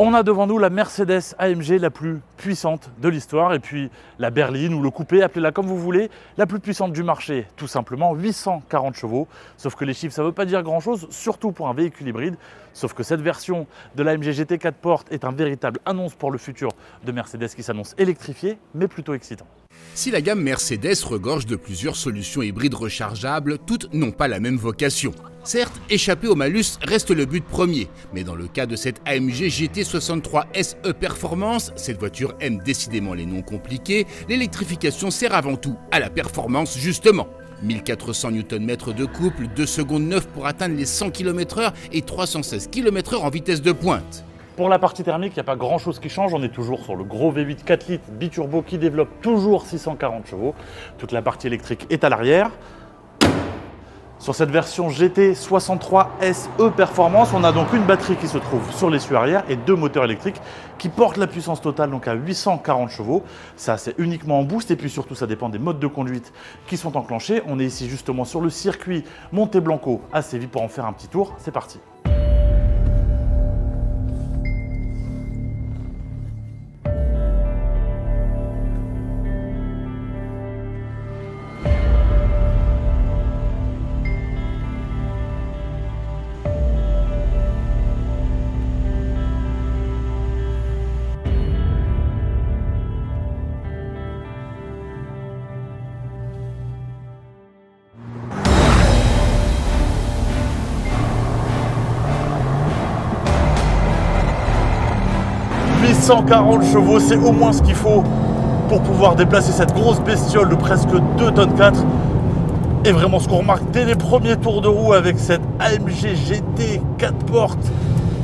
On a devant nous la Mercedes AMG la plus puissante de l'histoire et puis la berline ou le coupé, appelez-la comme vous voulez, la plus puissante du marché, tout simplement 840 chevaux. Sauf que les chiffres, ça ne veut pas dire grand-chose, surtout pour un véhicule hybride. Sauf que cette version de l'AMG GT 4 portes est un véritable annonce pour le futur de Mercedes qui s'annonce électrifié, mais plutôt excitant. Si la gamme Mercedes regorge de plusieurs solutions hybrides rechargeables, toutes n'ont pas la même vocation. Certes, échapper au malus reste le but premier, mais dans le cas de cette AMG GT 63 SE Performance, cette voiture aime décidément les noms compliqués, l'électrification sert avant tout à la performance justement. 1400 Nm de couple, 2 secondes 9 pour atteindre les 100 km/h et 316 km/h en vitesse de pointe. Pour la partie thermique, il n'y a pas grand chose qui change, on est toujours sur le gros V8 4 litres biturbo qui développe toujours 640 chevaux. Toute la partie électrique est à l'arrière. Sur cette version GT 63 SE Performance, on a donc une batterie qui se trouve sur l'essieu arrière et deux moteurs électriques qui portent la puissance totale donc à 840 chevaux. Ça, c'est uniquement en boost et puis surtout, ça dépend des modes de conduite qui sont enclenchés. On est ici justement sur le circuit Monte Blanco à Séville pour en faire un petit tour. C'est parti. « 140 chevaux, c'est au moins ce qu'il faut pour pouvoir déplacer cette grosse bestiole de presque 2 tonnes 4. Et vraiment ce qu'on remarque dès les premiers tours de roue avec cette AMG GT 4 portes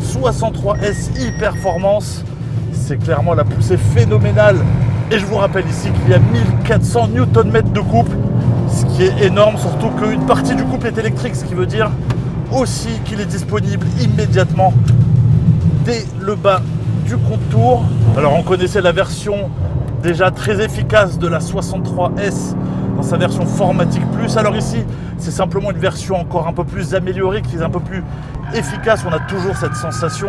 63 SI Performance, c'est clairement la poussée phénoménale. Et je vous rappelle ici qu'il y a 1400 Nm de couple, ce qui est énorme, surtout qu'une partie du couple est électrique, ce qui veut dire aussi qu'il est disponible immédiatement dès le bas du contour. Alors on connaissait la version déjà très efficace de la 63S dans sa version Formatic Plus. Alors ici, c'est simplement une version encore un peu plus améliorée, qui est un peu plus efficace. On a toujours cette sensation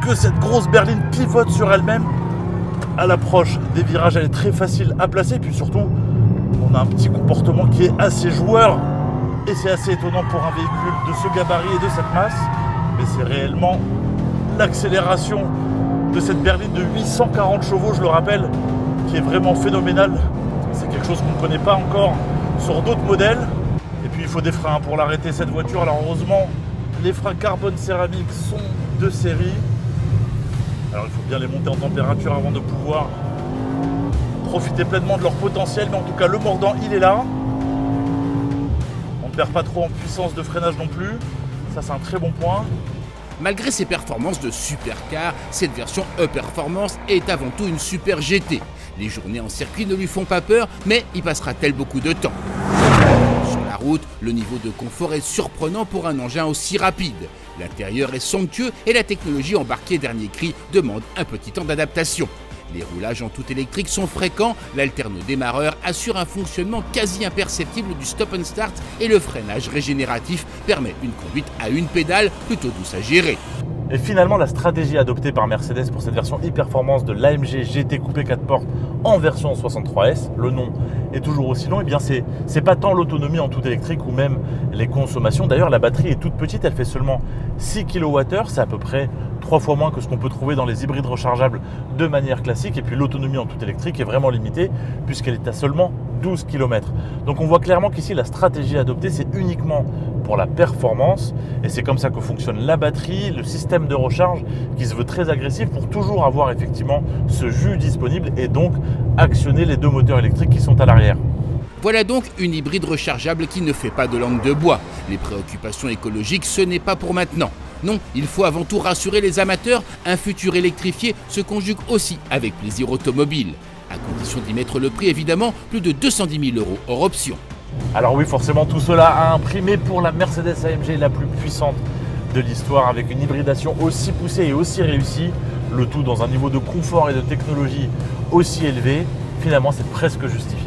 que cette grosse berline pivote sur elle-même. À l'approche des virages, elle est très facile à placer. Puis surtout, on a un petit comportement qui est assez joueur. Et c'est assez étonnant pour un véhicule de ce gabarit et de cette masse. Mais c'est réellement l'accélération de cette berline de 840 chevaux, je le rappelle, qui est vraiment phénoménale. C'est quelque chose qu'on ne connaît pas encore sur d'autres modèles. Et puis il faut des freins pour l'arrêter cette voiture. Alors heureusement, les freins carbone céramique sont de série. Alors il faut bien les monter en température avant de pouvoir profiter pleinement de leur potentiel. Mais en tout cas, le mordant, il est là. On ne perd pas trop en puissance de freinage non plus. Ça, c'est un très bon point. Malgré ses performances de supercar, cette version E-Performance est avant tout une super GT. Les journées en circuit ne lui font pas peur, mais y passera-t-elle beaucoup de temps? Sur la route, le niveau de confort est surprenant pour un engin aussi rapide. L'intérieur est somptueux et la technologie embarquée dernier cri demande un petit temps d'adaptation. Les roulages en tout électrique sont fréquents, l'alterno-démarreur assure un fonctionnement quasi imperceptible du stop and start et le freinage régénératif permet une conduite à une pédale plutôt douce à gérer. Et finalement, la stratégie adoptée par Mercedes pour cette version e-performance de l'AMG GT Coupé 4 portes en version 63S, le nom est toujours aussi long, et bien c'est pas tant l'autonomie en tout électrique ou même les consommations. D'ailleurs, la batterie est toute petite, elle fait seulement 6 kWh, c'est à peu près 3 fois moins que ce qu'on peut trouver dans les hybrides rechargeables de manière classique. Et puis l'autonomie en tout électrique est vraiment limitée puisqu'elle est à seulement 12 km. Donc on voit clairement qu'ici la stratégie adoptée, c'est uniquement pour la performance, et c'est comme ça que fonctionne la batterie, le système de recharge qui se veut très agressif pour toujours avoir effectivement ce jus disponible et donc actionner les deux moteurs électriques qui sont à l'arrière. Voilà donc une hybride rechargeable qui ne fait pas de langue de bois. Les préoccupations écologiques, ce n'est pas pour maintenant. Non, il faut avant tout rassurer les amateurs, un futur électrifié se conjugue aussi avec plaisir automobile. À condition d'y mettre le prix évidemment, plus de 210 000 € hors option. Alors oui, forcément tout cela a un prix, mais pour la Mercedes AMG la plus puissante de l'histoire, avec une hybridation aussi poussée et aussi réussie, le tout dans un niveau de confort et de technologie aussi élevé, finalement c'est presque justifié.